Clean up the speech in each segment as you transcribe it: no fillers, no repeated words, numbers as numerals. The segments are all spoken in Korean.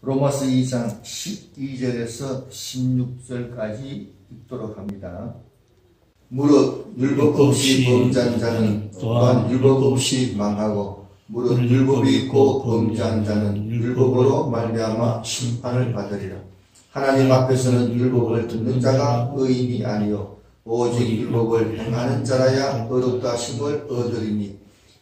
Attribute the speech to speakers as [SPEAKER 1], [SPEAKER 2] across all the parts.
[SPEAKER 1] 로마서 2장 12절에서 16절까지 읽도록 합니다. 무릇 율법 없이 범죄한 자는 또한 율법 없이 망하고 무릇 율법이 있고 범죄한 자는 율법으로 말미암아 심판을 받으리라. 하나님 앞에서는 율법을 듣는 자가 의인이 아니요 오직 율법을 행하는 자라야 의롭다 하심을 얻으리니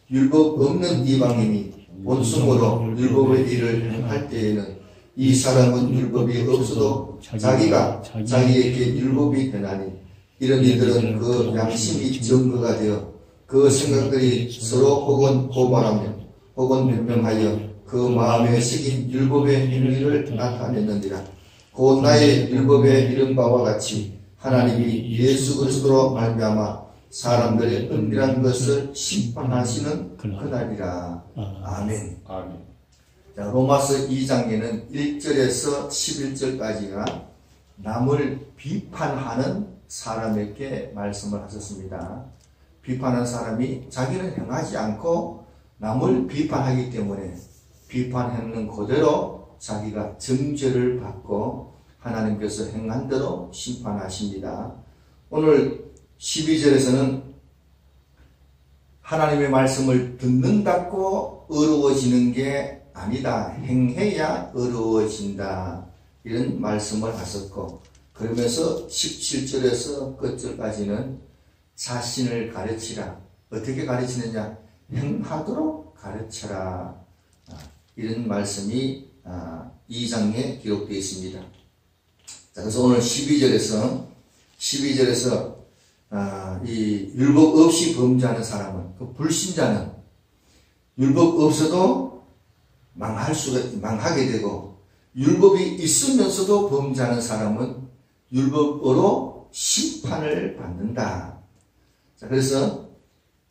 [SPEAKER 1] 율법 없는 이방인이 본성으로 율법의 일을 행할 때에는 이 사람은 율법이 없어도 자기가 자기에게 율법이 되나니 이런 이들은 그 양심이 증거가 되어 그 생각들이 서로 혹은 고발하며 혹은 변명하여 그 마음에 새긴 율법의 행위를 나타냈느니라. 곧 나의 율법에 이른 바와 같이 하나님이 예수 그리스도로 말미암아 사람들의 은밀한 것을 심판하시는 그날이라. 아멘.
[SPEAKER 2] 아멘.
[SPEAKER 1] 자, 로마서 2장에는 1절에서 11절까지가 남을 비판하는 사람에게 말씀을 하셨습니다. 비판하는 사람이 자기는 행하지 않고 남을 비판하기 때문에 비판하는 그대로 자기가 정죄를 받고 하나님께서 행한 대로 심판하십니다. 오늘 12절에서는 하나님의 말씀을 듣는다고 의로워지는 게 아니다. 행해야 의로워진다. 이런 말씀을 하셨고, 그러면서 17절에서 끝절까지는 자신을 가르치라. 어떻게 가르치느냐? 행하도록 가르쳐라. 이런 말씀이 2장에 기록되어 있습니다. 자, 그래서 오늘 12절에서 이 율법 없이 범죄하는 사람은, 그 불신자는 율법 없어도 망하게 되고, 율법이 있으면서도 범죄하는 사람은 율법으로 심판을 받는다. 자, 그래서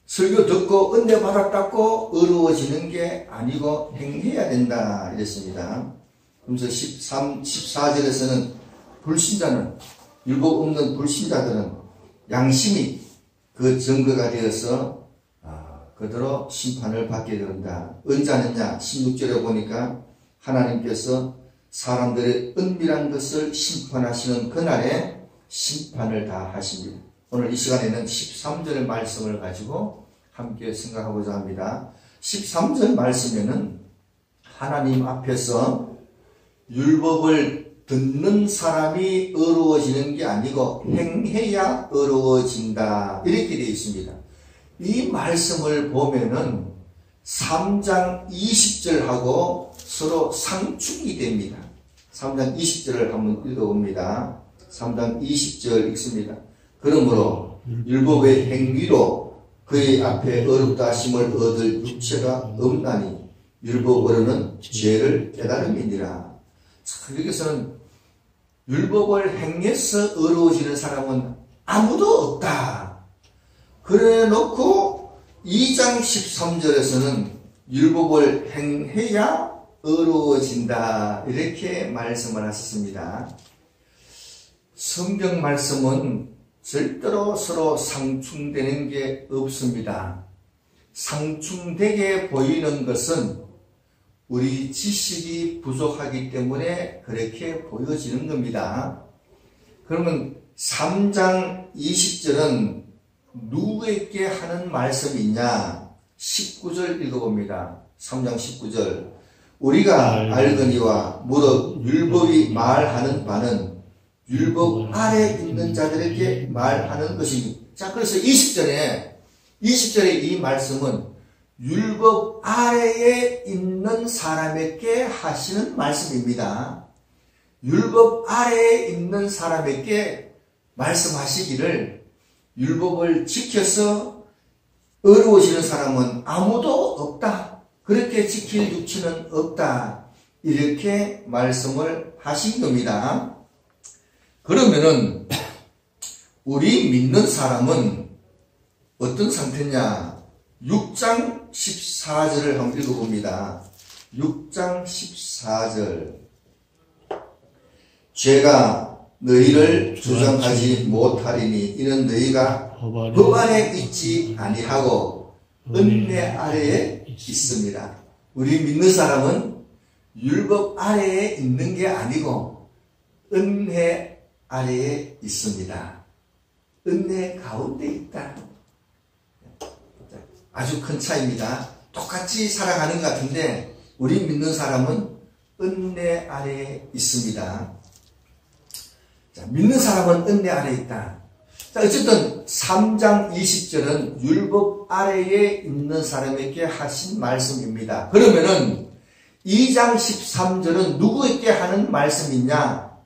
[SPEAKER 1] 설교 듣고 은혜 받았다고 의로워지는 게 아니고 행해야 된다. 이랬습니다. 그러면서 14절에서는 불신자는, 율법 없는 불신자들은 양심이 그 증거가 되어서 그대로 심판을 받게 된다. 언제 하느냐? 16절에 보니까 하나님께서 사람들의 은밀한 것을 심판하시는 그날에 심판을 다 하십니다. 오늘 이 시간에는 13절의 말씀을 가지고 함께 생각하고자 합니다. 13절 말씀에는 하나님 앞에서 율법을 듣는 사람이 의로워지는 게 아니고 행해야 의로워진다. 이렇게 되어 있습니다. 이 말씀을 보면은 3장 20절하고 서로 상충이 됩니다. 3장 20절을 한번 읽어봅니다. 3장 20절 읽습니다. 그러므로 율법의 행위로 그의 앞에 어렵다 하심을 얻을 육체가 없나니 율법으로는 죄를 깨달음이니라. 여기서는 율법을 행해서 의로워지는 사람은 아무도 없다. 그래 놓고 2장 13절에서는 율법을 행해야 의로워진다. 이렇게 말씀을 하셨습니다. 성경 말씀은 절대로 서로 상충되는 게 없습니다. 상충되게 보이는 것은 우리 지식이 부족하기 때문에 그렇게 보여지는 겁니다. 그러면 3장 20절은 누구에게 하는 말씀이 있냐? 19절 읽어봅니다. 3장 19절. 우리가 알거니와 무릇 율법이 말하는 바는 율법 아래 있는 자들에게 말하는 것입니다. 자, 그래서 20절에 이 말씀은 율법 아래에 있는 사람에게 하시는 말씀입니다. 율법 아래에 있는 사람에게 말씀하시기를 율법을 지켜서 어려워지는 사람은 아무도 없다. 그렇게 지킬 육체는 없다. 이렇게 말씀을 하신 겁니다. 그러면은 우리 믿는 사람은 어떤 상태냐? 6장 14절을 한번 읽어봅니다. 6장 14절. 죄가 너희를 주장하지 못하리니 이는 너희가 법 아래 있지 아니하고 은혜 아래에 있습니다. 우리 믿는 사람은 율법 아래에 있는 게 아니고 은혜 아래에 있습니다. 은혜 가운데 있다. 아주 큰 차이입니다. 똑같이 살아가는 것 같은데 우리 믿는 사람은 은혜 아래에 있습니다. 자, 믿는 사람은 은혜 아래에 있다. 자, 어쨌든 3장 20절은 율법 아래에 있는 사람에게 하신 말씀입니다. 그러면은 2장 13절은 누구에게 하는 말씀이냐?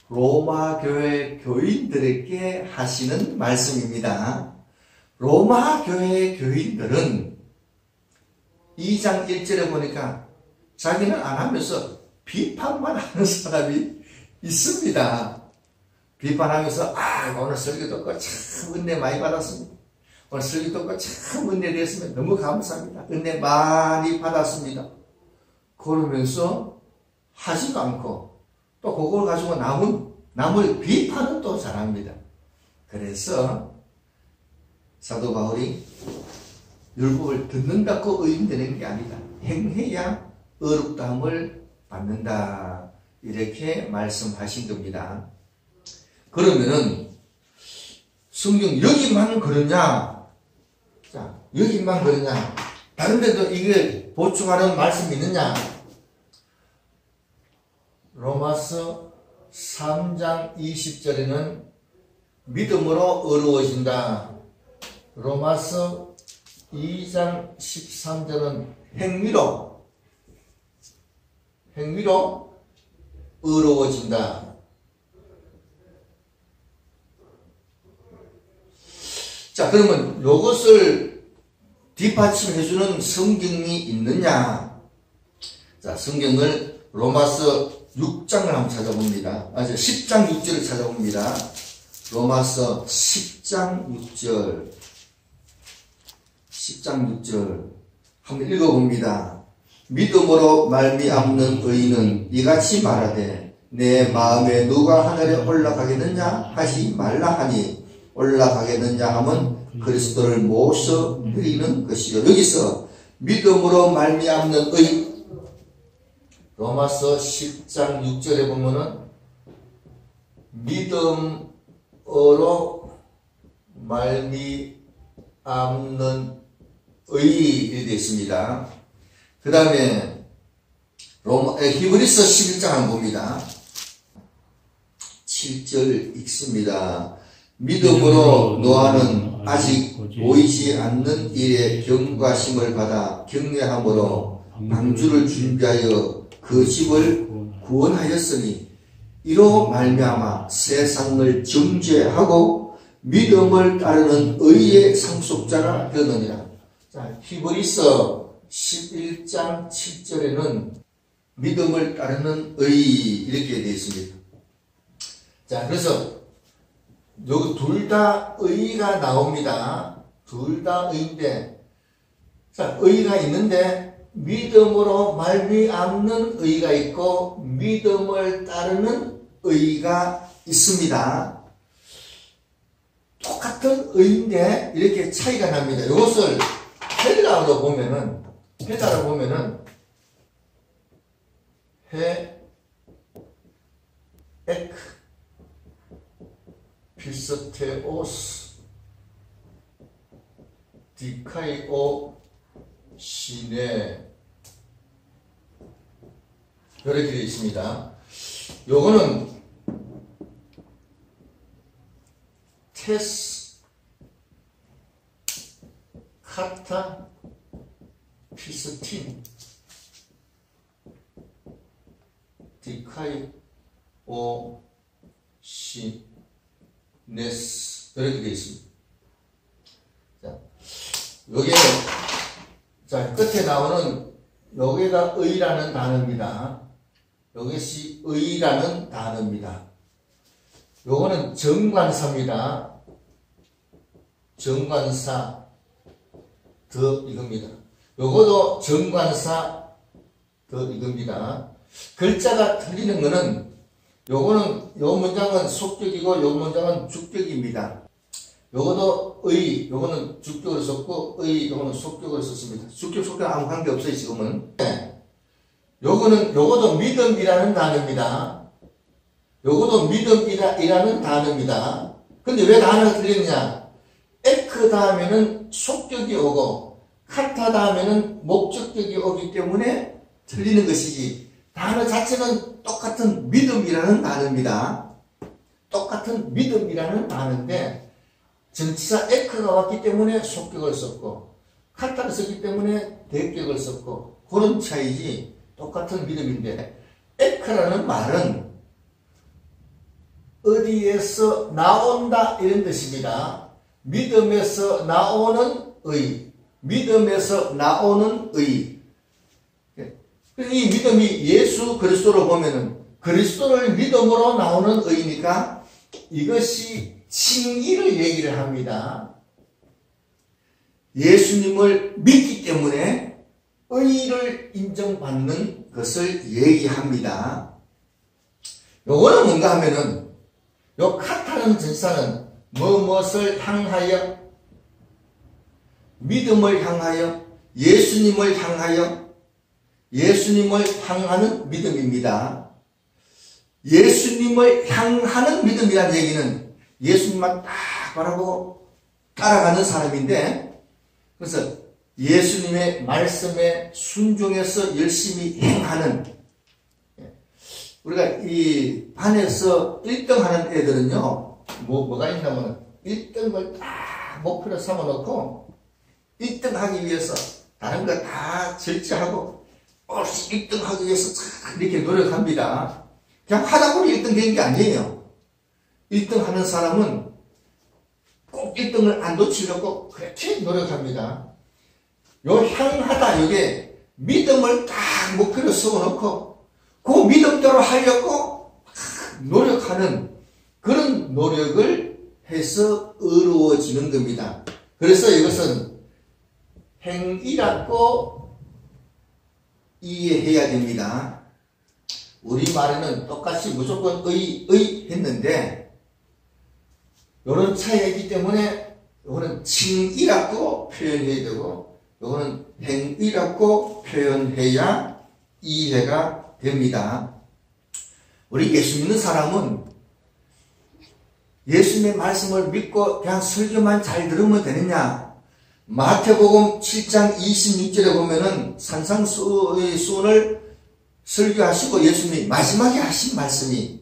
[SPEAKER 1] 로마 교회 교인들에게 하시는 말씀입니다. 로마 교회 교인들은 2장 1절에 보니까 자기는 안 하면서 비판만 하는 사람이 있습니다. 비판하면서 오늘 설교 듣고 참 은혜 많이 받았습니다. 오늘 설교 듣고 참 은혜 됐습니다. 너무 감사합니다. 은혜 많이 받았습니다. 그러면서 하지도 않고 또 그걸 가지고 남을 비판은 또 잘합니다. 그래서 사도 바울이 율법을 듣는다고 의인되는 게 아니다. 행해야 의롭다함을 받는다. 이렇게 말씀하신 겁니다. 그러면은 성경 여기만 그러냐? 자, 여기만 그러냐? 다른 데도 이걸 보충하는 말씀이 있느냐? 로마서 3장 20절에는 믿음으로 의로워진다. 로마서 2장 13절은 행위로 의로워진다. 자, 그러면 이것을 뒷받침해주는 성경이 있느냐? 자, 성경을 로마서 6장을 한번 찾아봅니다. 10장 6절을 찾아봅니다. 로마서 10장 6절. 10장 6절. 한번 읽어봅니다. 믿음으로 말미암는 의인은 이같이 말하되 내 마음에 누가 하늘에 올라가겠느냐 하지 말라 하니 올라가겠느냐 하면 그리스도를 모셔 드리는 것이요. 여기서 믿음으로 말미암는 의인 로마서 10장 6절에 보면은 믿음으로 말미암는 의 이렇게 되어 있습니다. 그 다음에 히브리서 11장 한번 봅니다. 7절 읽습니다. 믿음으로 노아는 아직 보이지 않는 일에 경과심을 받아 경외함으로 방주를 준비하여 그 집을 구원하였으니 이로 말미암아 세상을 정죄하고 믿음을 따르는 의의 상속자가 되느니라. 자, 히브리서 11장 7절에는 믿음을 따르는 의 이렇게 되어 있습니다. 자, 그래서 여기 둘 다 의가 나옵니다. 둘 다 의인데, 자, 의가 있는데 믿음으로 말미암는 의가 있고 믿음을 따르는 의가 있습니다. 똑같은 의인데 이렇게 차이가 납니다. 이것을 헬라어로 보면은 에크 피스테오스 디카이오 시네 이렇게 되어 있습니다. 요거는 테스 카타 피스틴 디카이오 시네스 이렇게 되어 있습니다. 자, 여기에 자, 끝에 나오는 여기가 의라는 단어입니다. 이것이 의라는 단어입니다. 요거는 정관사입니다. 정관사 더 이겁니다. 요거도 정관사 더 이겁니다. 글자가 틀리는 거는 요거는 요 문장은 속격이고 요 문장은 주격입니다. 요거도 의, 요거는 주격으로 썼고 의, 요거는 속격으로 썼습니다. 주격, 속격 아무 관계 없어요 지금은. 요것도 믿음이라는 단어입니다. 요것도 믿음이라는 단어입니다. 근데 왜 단어가 틀리느냐? 에크 다음에는 속격이 오고 카타 다음에는 목적격이 오기 때문에 틀리는 것이지, 단어 자체는 똑같은 믿음이라는 단어입니다. 똑같은 믿음이라는 단어인데 전치사 에크가 왔기 때문에 속격을 썼고 카타를 썼기 때문에 대격을 썼고 그런 차이지, 똑같은 믿음인데, 에크라는 말은 어디에서 나온다 이런 뜻입니다. 믿음에서 나오는 의, 믿음에서 나오는 의. 이 믿음이 예수 그리스도로 보면은 그리스도를 믿음으로 나오는 의니까 이것이 칭의를 얘기를 합니다. 예수님을 믿기 때문에 의를 인정받는 것을 얘기합니다. 요거는 뭔가 하면은, 요 카타는 전사는 무엇을 향하여, 믿음을 향하여, 예수님을 향하여, 예수님을 향하는 믿음입니다. 예수님을 향하는 믿음이라는 얘기는 예수님만 딱 바라보고 따라가는 사람인데, 그래서 예수님의 말씀에 순종해서 열심히 행하는, 우리가 이 반에서 1등 하는 애들은요, 뭐가 있냐면 1등을 딱 목표로 삼아놓고 1등 하기 위해서 다른 거 다 절제하고 1등 하기 위해서 이렇게 노력합니다. 그냥 하다 보니 1등 되는 게 아니에요. 1등 하는 사람은 꼭 1등을 안 놓치려고 그렇게 노력합니다. 요 향하다, 요게 믿음을 딱 목표로 세워놓고 그 믿음대로 하려고 노력하는 그런 노력을 해서 어려워지는 겁니다. 그래서 이것은 행위라고 이해해야 됩니다. 우리말에는 똑같이 무조건 의 했는데 이런 차이가 있기 때문에 이거는 칭의라고 표현해야 되고 이거는 행위라고 표현해야 이해가 됩니다. 우리 예수 믿는 사람은 예수님의 말씀을 믿고 그냥 설교만 잘 들으면 되느냐? 마태복음 7장 26절에 보면은 산상수훈을 설교하시고 예수님이 마지막에 하신 말씀이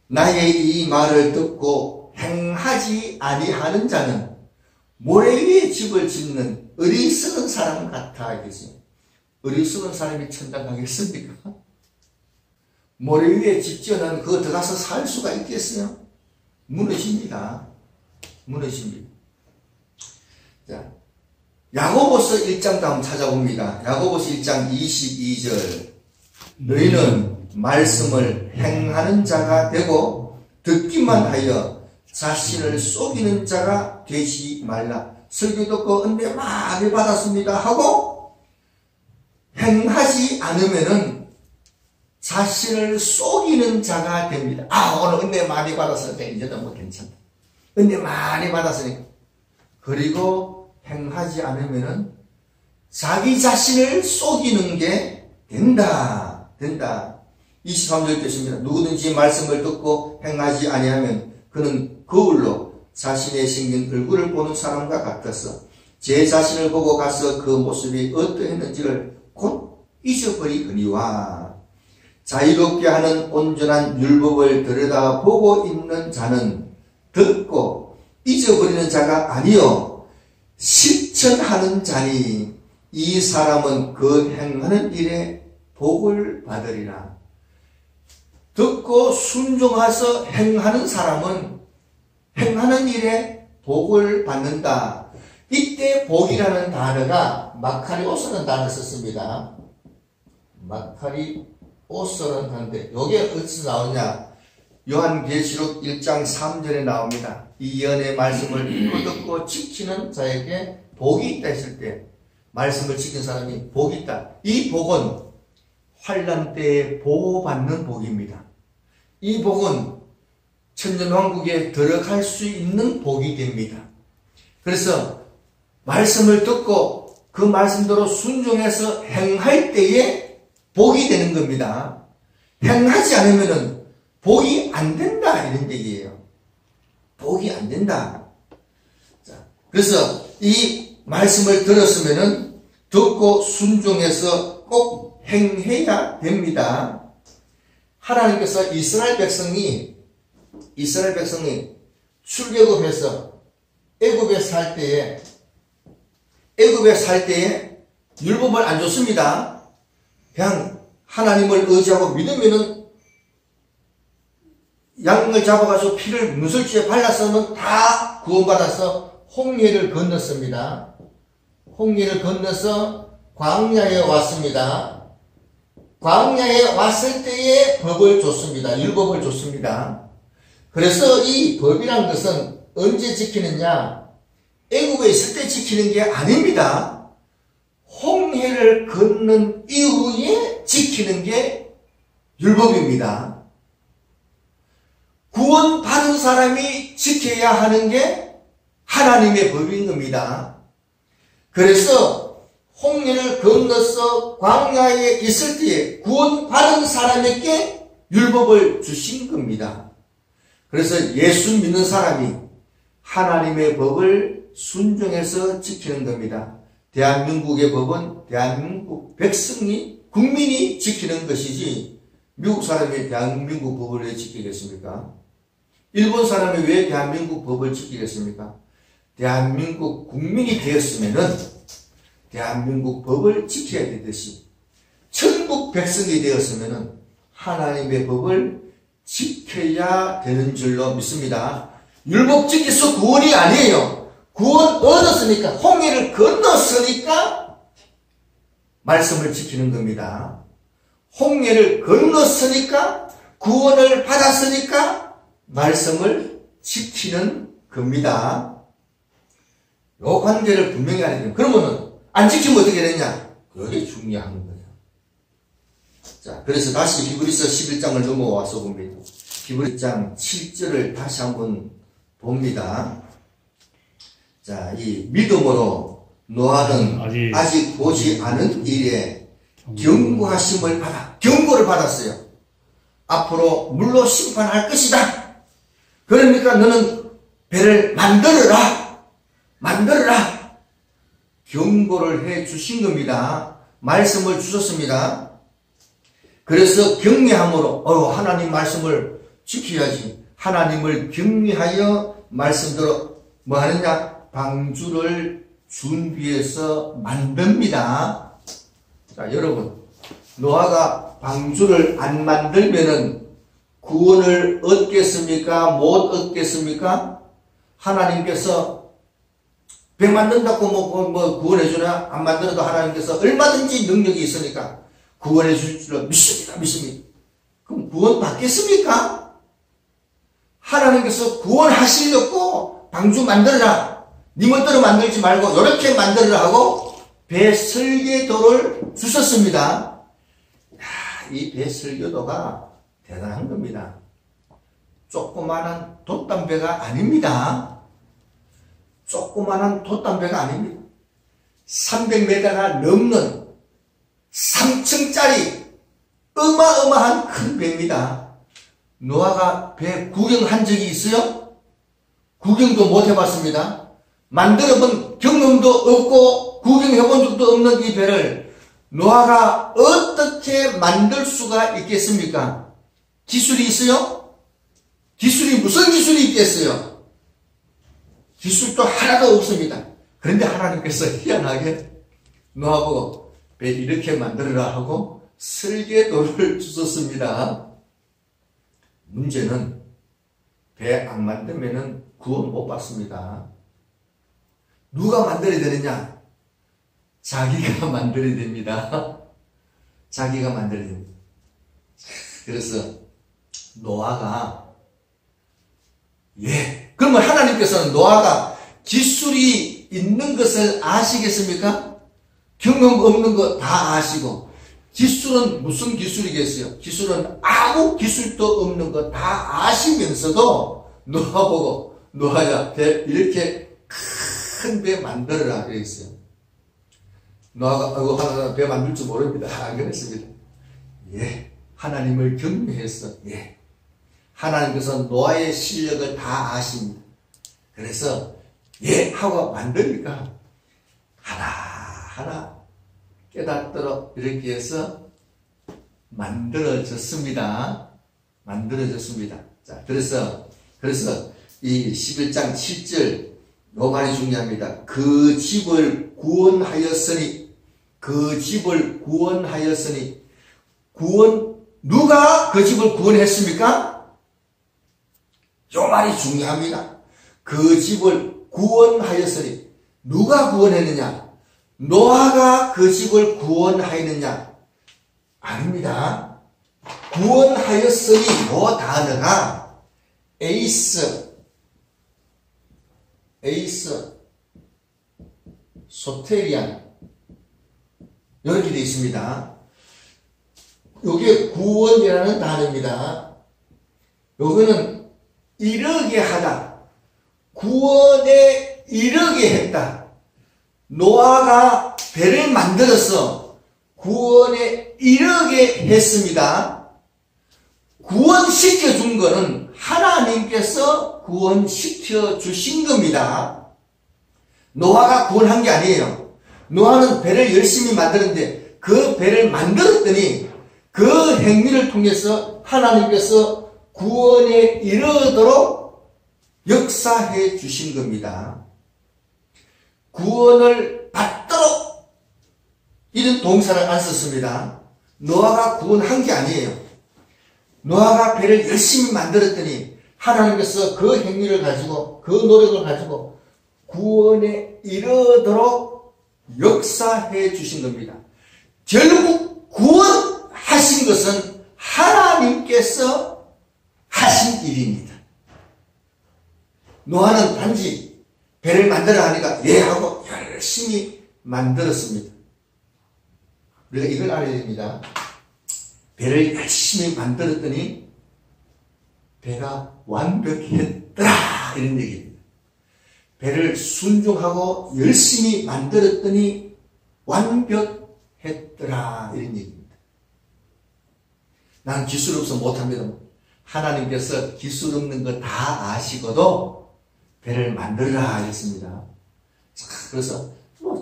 [SPEAKER 1] 나의 이 말을 듣고 행하지 아니하는 자는 모래 위에 집을 짓는 어리석은 사람 같아 계세요. 어리석은 사람이 천당 가겠습니까? 모래 위에 집 지어놓으면 그거 들어가서 살 수가 있겠어요? 무너집니다. 무너집니다. 자, 야고보서 1장 다음 찾아봅니다. 야고보서 1장 22절. 너희는 말씀을 행하는 자가 되고 듣기만 하여 자신을 속이는 자가 되지 말라. 설교 듣고 은혜 많이 받았습니다 하고 행하지 않으면은 자신을 속이는 자가 됩니다. 오늘 은혜 많이 받았으니까 이제는 뭐 괜찮다. 은혜 많이 받았으니까. 그리고 행하지 않으면은 자기 자신을 속이는 게 된다. 23절 뜻입니다. 누구든지 말씀을 듣고 행하지 아니하면 그는 거울로 자신의 생긴 얼굴을 보는 사람과 같아서 제 자신을 보고 가서 그 모습이 어떠했는지를 곧 잊어버리거니와 자유롭게 하는 온전한 율법을 들여다보고 있는 자는 듣고 잊어버리는 자가 아니요 실천하는 자니 이 사람은 그 행하는 일에 복을 받으리라. 듣고 순종해서 행하는 사람은 행하는 일에 복을 받는다. 이때 복이라는 단어가 마카리오스라는 단어를 썼습니다. 마카리오스라는 단어인데 이게 어디서 나오냐? 요한계시록 1장 3절에 나옵니다. 이 연의 말씀을 듣고 지키는 자에게 복이 있다 했을 때 말씀을 지킨 사람이 복이 있다. 이 복은 환난 때에 보호받는 복입니다. 이 복은 천년왕국에 들어갈 수 있는 복이 됩니다. 그래서 말씀을 듣고 그 말씀대로 순종해서 행할 때에 복이 되는 겁니다. 행하지 않으면은 복이 안 된다 이런 얘기예요. 복이 안 된다. 자, 그래서 이 말씀을 들었으면은 듣고 순종해서 꼭 행해야 됩니다. 하나님께서 이스라엘 백성이 출애굽해서 애굽에 살 때에 율법을 안 줬습니다. 그냥 하나님을 의지하고 믿으면은 양을 잡아가지고 피를 문설주에 발라서는 다 구원받아서 홍해를 건넜습니다. 홍해를 건너서 광야에 왔습니다. 광야에 왔을 때에 법을 줬습니다. 율법을 줬습니다. 그래서 이 법이란 것은 언제 지키느냐? 애굽에 있을 때 지키는 게 아닙니다. 홍해를 건넌 이후에 지키는 게 율법입니다. 구원받은 사람이 지켜야 하는 게 하나님의 법인 겁니다. 그래서 홍해를 건너서 광야에 있을 때에 구원받은 사람에게 율법을 주신 겁니다. 그래서 예수 믿는 사람이 하나님의 법을 순종해서 지키는 겁니다. 대한민국의 법은 대한민국 백성이, 국민이 지키는 것이지 미국 사람이 대한민국 법을 왜 지키겠습니까? 일본 사람이 왜 대한민국 법을 지키겠습니까? 대한민국 국민이 되었으면은 대한민국 법을 지켜야 되듯이 천국 백성이 되었으면은 하나님의 법을 지켜야 되는 줄로 믿습니다. 율법 지켜서 구원이 아니에요. 구원 얻었으니까, 홍해를 건넜으니까 말씀을 지키는 겁니다. 홍해를 건넜으니까, 구원을 받았으니까 말씀을 지키는 겁니다. 요 관계를 분명히 알아야 돼요. 그러면은 안 지키면 어떻게 되냐? 그게 중요한 거예요. 자, 그래서 다시 히브리서 11장을 넘어와서 봅니다. 히브리장 7절을 다시 한번 봅니다. 자, 이 믿음으로 노아는 아직 보지 않은 일에 경고하심을 경고를 받았어요. 앞으로 물로 심판할 것이다. 그러니까 너는 배를 만들어라. 경고를 해 주신 겁니다. 말씀을 주셨습니다. 그래서 경외함으로 하나님 말씀을 지켜야지. 하나님을 경외하여 말씀대로 뭐 하느냐? 방주를 준비해서 만듭니다. 자, 여러분, 노아가 방주를 안 만들면은 구원을 얻겠습니까? 못 얻겠습니까? 하나님께서 배 만든다고 뭐 구원해주나? 안 만들어도 하나님께서 얼마든지 능력이 있으니까 구원해 줄 줄 믿습니다. 그럼 구원 받겠습니까? 하나님께서 구원하시려고 방주 만들어라. 니 멋대로 만들지 말고 이렇게 만들어라 하고 배 설계도를 주셨습니다. 이 배 설계도가 대단한 겁니다. 조그마한 돛담배가 아닙니다. 조그마한 돛담배가 아닙니다. 300m가 넘는 3층짜리 어마어마한 큰 배입니다. 노아가 배 구경한 적이 있어요? 구경도 못 해봤습니다. 만들어본 경험도 없고 구경해본 적도 없는 이 배를 노아가 어떻게 만들 수가 있겠습니까? 기술이 있어요? 무슨 기술이 있겠어요? 기술도 하나도 없습니다. 그런데 하나님께서 희한하게 노아보고 배 이렇게 만들어라 하고 설계도를 주셨습니다. 문제는 배 안 만들면 구원 못 받습니다. 누가 만들어야 되느냐? 자기가 만들어야 됩니다. 자기가 만들어야 됩니다. 그래서 노아가 그러면 하나님께서는 노아가 기술이 있는 것을 아시겠습니까? 경험 없는 거 다 아시고 기술은 무슨 기술이겠어요? 기술은 아무 기술도 없는 거 다 아시면서도 노아 보고 노아야 배 이렇게 큰 배 만들어라 그랬어요. 노아가 배 만들 줄 모릅니다. 안 그랬습니다. 예. 하나님을 경외해서 예. 하나님께서 노아의 실력을 다 아십니다. 그래서 예 하고 만드니까 하나하나 깨닫도록 이렇게 해서 만들어졌습니다. 자, 그래서 이 11장 7절 요 말이 중요합니다. 그 집을 구원하였으니 누가 그 집을 구원했습니까? 요 말이 중요합니다. 그 집을 구원하였으니 누가 구원했느냐? 노아가 그 집을 구원하였느냐? 아닙니다. 구원하였으니 요 단어가 에이스, 소테리안 이렇게 되어 있습니다. 이게 구원이라는 단어입니다. 요거는 이르게 하다, 구원에 이르게 했다. 노아가 배를 만들어서 구원에 이르게 했습니다. 구원시켜 준 거는 하나님께서 구원시켜 주신 겁니다. 노아가 구원한 게 아니에요. 노아는 배를 열심히 만들었는데 그 배를 만들었더니 그 행위를 통해서 하나님께서 구원에 이르도록 역사해 주신 겁니다. 구원을 받도록 이런 동사를 안 썼습니다. 노아가 구원한 게 아니에요. 노아가 배를 열심히 만들었더니 하나님께서 그 행위를 가지고 그 노력을 가지고 구원에 이르도록 역사해 주신 겁니다. 결국 구원하신 것은 하나님께서 하신 일입니다. 노아는 단지 배를 만들어 하니까 예 하고 열심히 만들었습니다. 우리가 이걸 알아야 됩니다. 배를 열심히 만들었더니 배가 완벽했더라 이런 얘기입니다. 배를 순종하고 열심히 만들었더니 완벽했더라 이런 얘기입니다. 나는 기술 없어 못합니다. 하나님께서 기술 없는 거 다 아시고도 배를 만들어라 했습니다. 그래서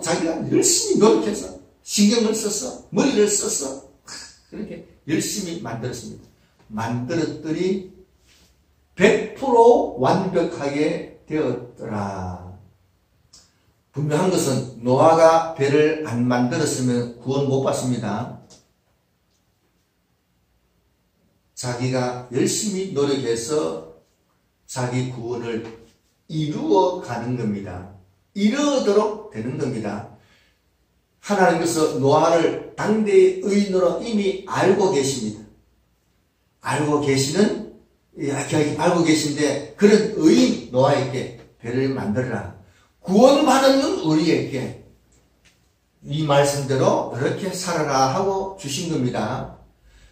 [SPEAKER 1] 자기가 열심히 노력해서 신경을 써서 머리를 써서 그렇게 열심히 만들었습니다. 만들었더니 100% 완벽하게 되었더라. 분명한 것은 노아가 배를 안 만들었으면 구원 못 받습니다. 자기가 열심히 노력해서 자기 구원을 이루어 가는 겁니다. 이루도록 되는 겁니다. 하나님께서 노아를 당대의 의인으로 이미 알고 계십니다. 알고 계신데 그런 의인 노아에게 배를 만들어라. 구원받은 우리에게 이 말씀대로 이렇게 살아라 하고 주신 겁니다.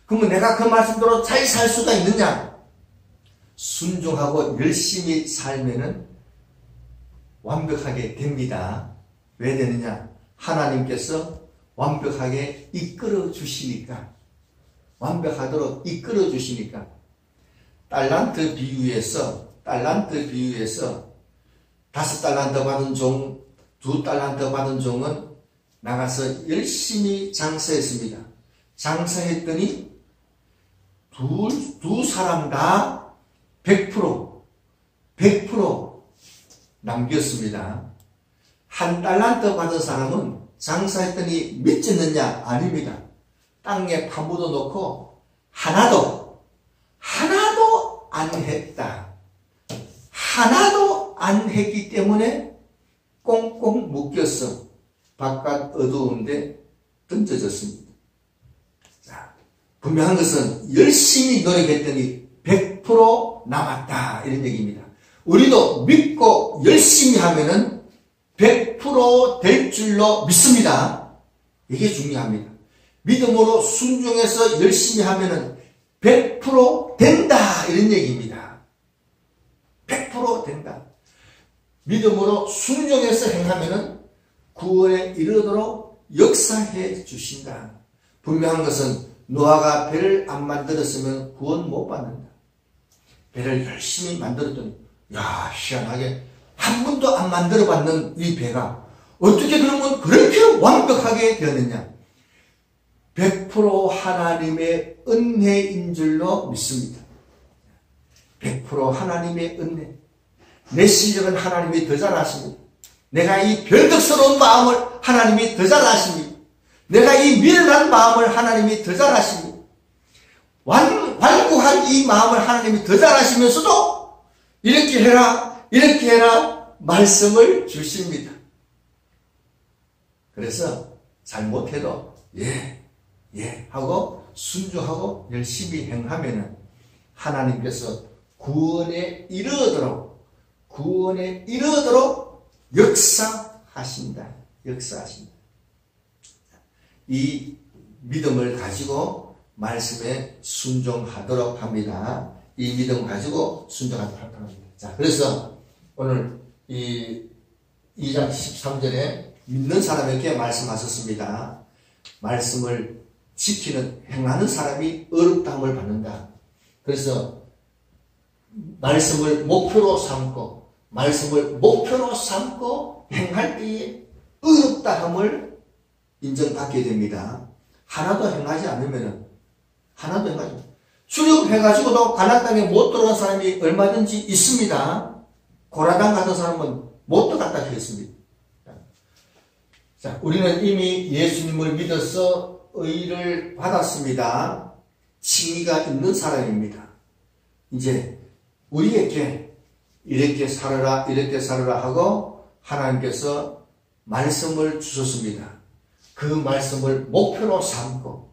[SPEAKER 1] 그러면 내가 그 말씀대로 잘 살 수가 있느냐? 순종하고 열심히 살면은 완벽하게 됩니다. 왜 되느냐? 하나님께서 완벽하게 이끌어 주시니까, 완벽하도록 이끌어 주시니까. 달란트 비유에서 5달란트 받은 종, 2달란트 받은 종은 나가서 열심히 장사했습니다. 장사했더니 두 사람 다 100% 남겼습니다. 1달란트 받은 사람은 장사했더니 미쳤느냐? 아닙니다. 땅에 파묻어 놓고 하나도 안 했다. 하나도 안 했기 때문에 꽁꽁 묶여서 바깥 어두운데 던져졌습니다. 자, 분명한 것은 열심히 노력했더니 100% 남았다 이런 얘기입니다. 우리도 믿고 열심히 하면은 100% 될 줄로 믿습니다. 이게 중요합니다. 믿음으로 순종해서 열심히 하면은 100% 된다 이런 얘기입니다. 100% 된다. 믿음으로 순종해서 행하면은 구원에 이르도록 역사해 주신다. 분명한 것은 노아가 배를 안 만들었으면 구원 못 받는다. 배를 열심히 만들었더니 야, 희한하게 한 번도 안 만들어 봤는 이 배가 어떻게 그러면 그렇게 완벽하게 되었느냐. 100% 하나님의 은혜인 줄로 믿습니다. 100% 하나님의 은혜. 내 실력은 하나님이 더 잘 아십니다. 내가 이 변덕스러운 마음을 하나님이 더 잘 아십니다. 내가 이 미련한 마음을 하나님이 더 잘 아십니다. 완고한 이 마음을 하나님이 더 잘 아시면서도 이렇게 해라, 이렇게 해라 말씀을 주십니다. 그래서 잘못해도 예 하고 순종하고 열심히 행하면은 하나님께서 구원에 이르도록 역사하신다. 이 믿음을 가지고 말씀에 순종하도록 합니다. 이 믿음 가지고 순종하도록 합니다. 자, 그래서 오늘 이 2장 13절에 믿는 사람에게 말씀하셨습니다. 말씀을 지키는, 행하는 사람이 어렵다함을 받는다. 그래서 말씀을 목표로 삼고 행할 때에 어렵다함을 인정받게 됩니다. 하나도 행하지 않으면 출애굽해가지고도 가나안 땅에 못 들어간 사람이 얼마든지 있습니다. 고라당 같은 사람은 못 들어갔다 했습니다. 자, 우리는 이미 예수님을 믿어서 의를 받았습니다. 칭의가 있는 사람입니다. 이제 우리에게 이렇게 살아라 하고 하나님께서 말씀을 주셨습니다. 그 말씀을 목표로 삼고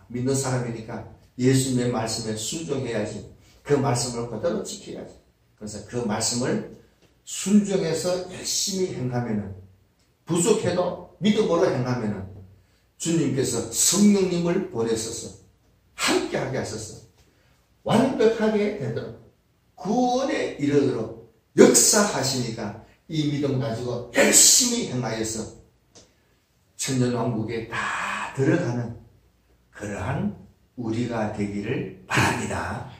[SPEAKER 1] 믿는 사람이니까 예수님의 말씀에 순종해야지. 그 말씀을 그대로 지켜야지. 그래서 그 말씀을 순종해서 열심히 행하면은, 부족해도 믿음으로 행하면은 주님께서 성령님을 보내셔서 함께하게 하셔서 완벽하게 되도록 구원에 이르도록 역사하시니까 이 믿음 가지고 열심히 행하여서 천년왕국에 다 들어가는 그러한 우리가 되기를 바랍니다.